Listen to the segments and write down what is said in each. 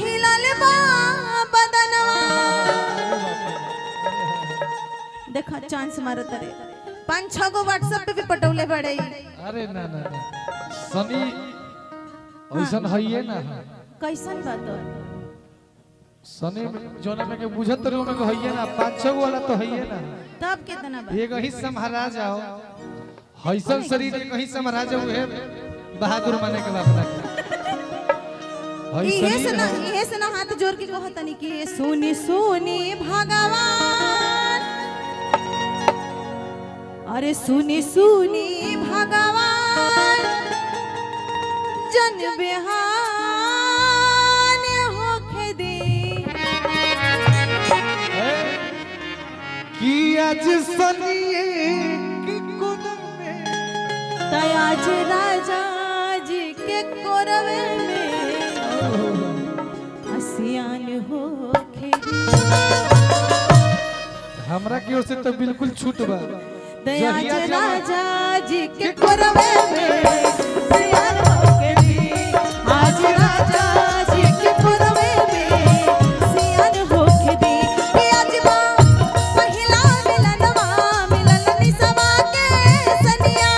खिलल बा बदनवा। देखा चांस मारत रे 5-6 गो व्हाट्सएप पे भी पटौले बड़े। अरे ना ना ना सनी ऐसन हइए ना कैसन बात सनी जोना में के बुझत रहो में हइए ना 5-6 गो वाला तो हइए ना। तब कितना बात एक ही संभारा जाओ हइसन शरीर एक ही संभारा जाओ है बहादुर माने के बात ना। इहे से ना हाथ जोड़ के कहतनी कि सुनी सुनी भगवान, अरे सुनी सुनी भगवान जन बिहान होखे दे कि आज सनिए की कोन में तयाज राजा जी के कोरवे में हसियान होखे दे। हमरा की ओर से तो बिल्कुल छूट बा। दयाज राजा जी के कोरवे में हसियान होखे दे। आज राजा जी के कोरवे में हसियान होखे दे। कि आज बा पहिला मिलनवा मिलन निसवा के सनिया।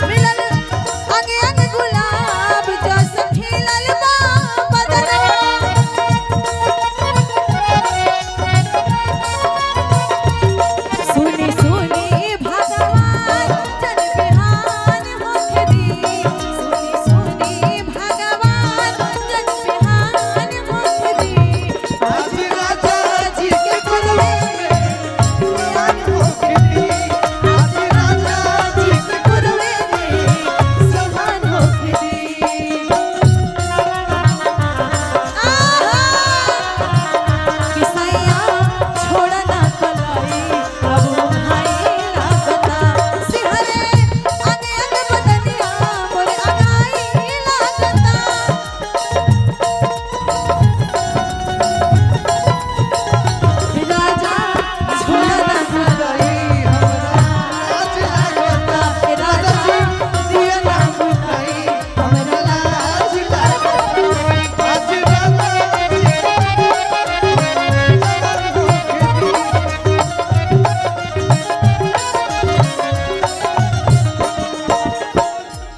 मिलन आगे आगे गुलाब जस खिलल बा बदनवा। सुनी सुनी भगवान जन बिहान होखे दी। सुनी सुनी भगवान जन बिहान होखे दी। आज राजा जी के कोरवे में हसियान होखे दी। आज राजा जी के कोरवे में हसियान होखे दी। किसैया छोड़ ना कलाई प्रभु भाई लागता। सिहरे आगे आगे बदनिया मोरे अगाई लागता। राजा छोड़ ना कलाई आज लागता राजा दिया ना बुझाई हमरा लाज लागता। आज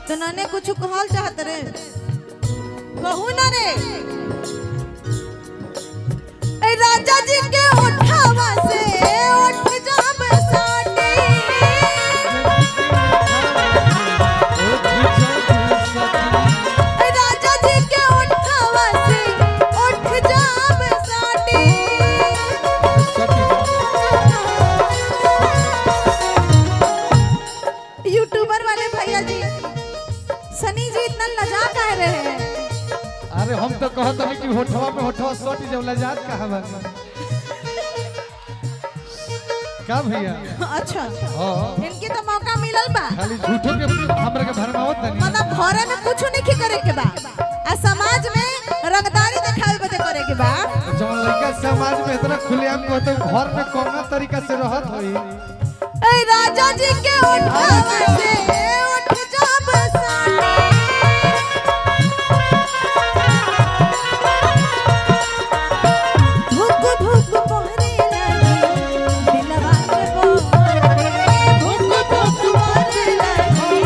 तो नाने कुछ कहल चाहत रे कहू ना रे। ए राजा जी के उठावा से उठ जाब साटी। ए राजा जी के उठावा से उठ जाब साटी। यूट्यूबर वाले भैया जी सनी जी इतना लजा कह रहे हैं। अरे हम तो कहत हमें कि होठवा पे होठवा सट जब लजात कहां बा का भैया। अच्छा हां इनकी तो मौका मिलल बा। खाली झूठो के हमरा के भरमावत नहीं। मतलब घरे में कुछ नहीं करे के बा आ समाज में रंगदारी दिखावे बदे करे के बा। जौन लड़का समाज में इतना खुलेआम कहते घर में कौना तरीका से रहत होई। ए राजा जी के उठावा से उठ जाब साटी। धुक धुक पहरे लगी दिलवा के बोले। धुक धुक पहरे लगी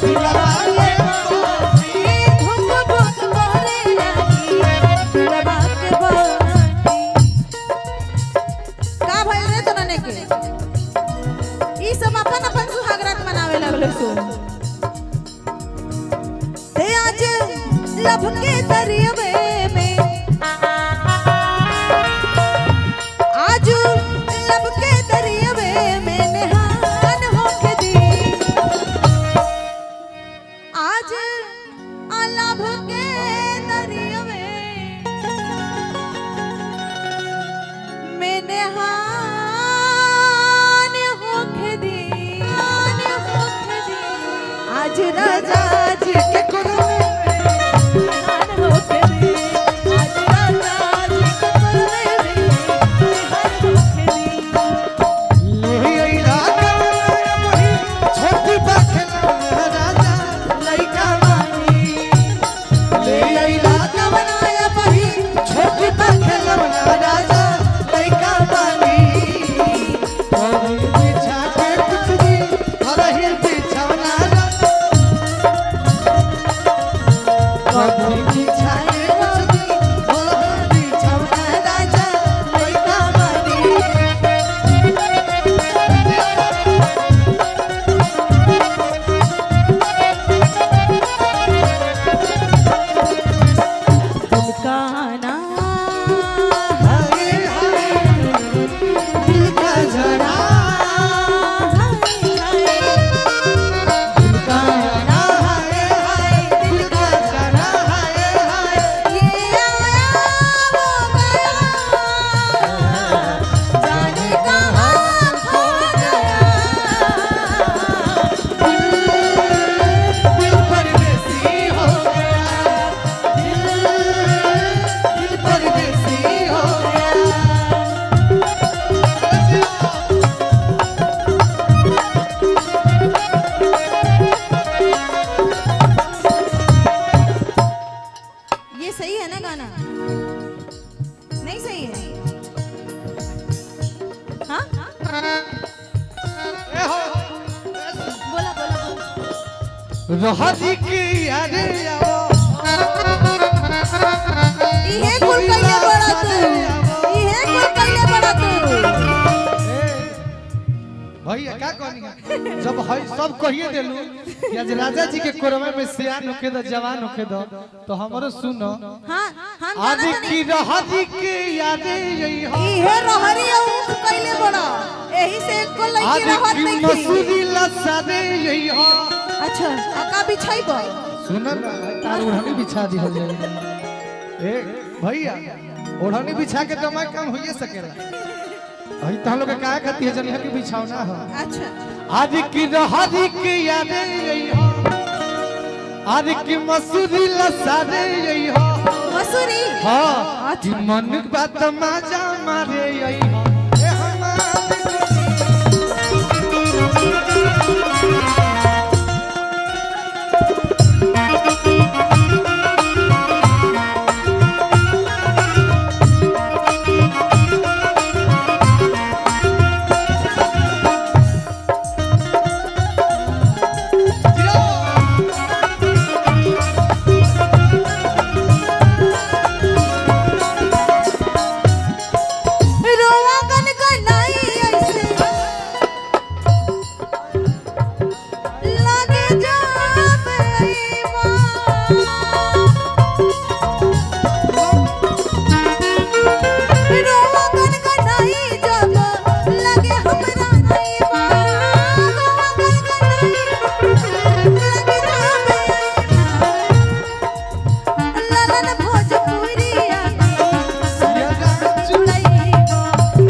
दिलवा के बोले। धुक धुक पहरे लगी दिलवा के बोले। का भइल रे तोने के ई सब अपन अपन सुहागरात मनावे लगले सो। ते आज लब के दरियावे में आज लब के दरियावे में निहान होके दी। आज लब के दरियावे में निहान होके दी। आज राजा जी के कोरवे में निहान होके दी। आज राजा जी के कोरवे में निहान होके दी। ले आइला वही छोटी बखना राजा रहरी के यारे आओ इहे कुल कइले बड़ा तू इहे कुल कइले बड़ा तू भैया का कहनी जब है सब कहिए देलू कि आज राजा जी के कोरवा में सियान होके दो जवान होके दो तो हमरो सुनो हां हम आज की रहरी के यारे यही हो इहे रहरी ऊख कइले बड़ा एही से एको लइकी आज रहत की नहीं मसूरी लसादे यही हो अच्छा अका बिछाइबो सुन ना तार ओढ़नी बिछा दी हो जाए ए भैया ओढ़नी बिछा के तो मैं काम होइए सकेला अही तहन लोग काहे खाती है जनिया के बिछाओ ना हो अच्छा आज की रहरी के यादे यही हो आज की मसूरी लसादे यही हो मसूरी हां कि मन बात मजा मारे यही हो ए हमारे रोवा गन गनाई ऐसे लागे जाबे रोवा गन गनाई जब लागे हमरा आईबा रोवा गन गनाई लागे जाबे ललन भोजपुरिया चुड़ैबो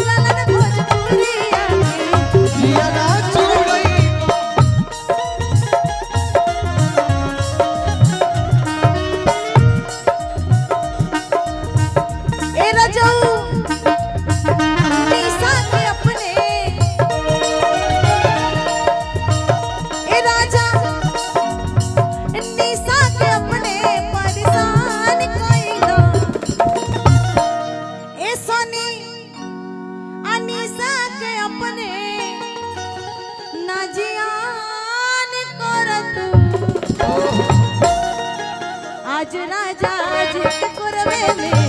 ललन भोजपुरिया जियारा चुड़ई ए रजऊ निशा के अपने ए राजा निशा के अपने परेशान कइलो ए सोनी अनिशा के अपने नाजियान करत आज राजा जी के कुरवे में